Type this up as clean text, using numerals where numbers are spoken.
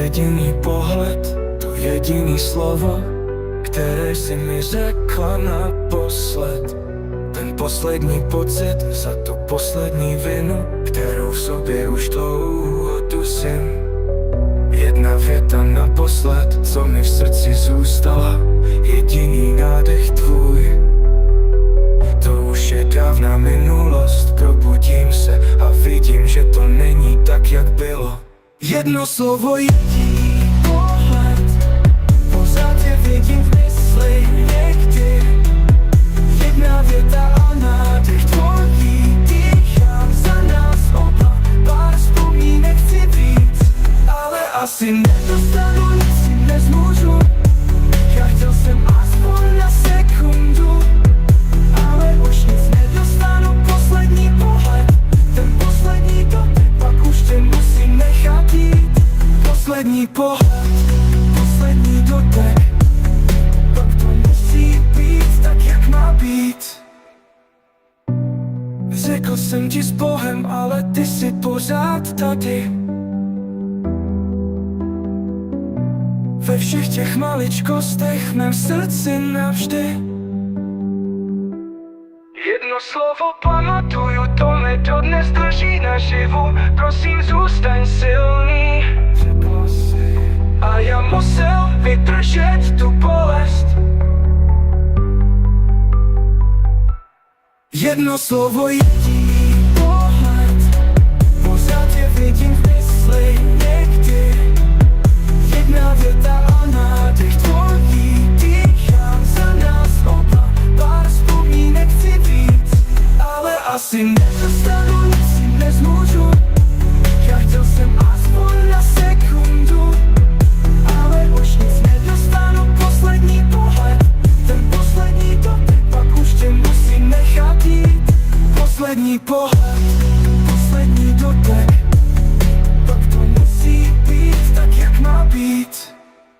jediný pohled, to jediný slovo, které si mi řekla naposled. Ten poslední pocit za tu poslední vinu, kterou v sobě už dlouho dusím. Jedna věta naposled, co mi v srdci zůstala, jediný nádech tvůj. To už je dávná minulost, probudím se a vidím, že to není tak, jak bylo. Jedno slovo, jediný pohled, pořád je vidím v mysli někdy. Jedna věta a nádech tvojí, dýchám za nás oba, pár vzpomínek chci víc, ale asi nedostanu, nic si nezmůžu. Já chtěl jsem aspoň na sekundu, ale už nic nedostanu. Poslední pohled, ten poslední dotyk, pak už tě musím nechat jít. Poslední pohled, poslední dotek, pak to musí být tak, jak má být. Řekl jsem ti s Bohem, ale ty jsi pořád tady. Ve všech těch maličkostech v mém srdci navždy. Jedno slovo pamatuju, to mě dodnes drží naživu. Prosím, zůstaň silný. A já musel vydržet tu bolest. Jedno slovo, jediný pohled, pořád je vidím v mysli někdy. Jedna věta a nádech tvojí, dýchám za nás oba, pár vzpomínek chci víc, ale asi nedostanu.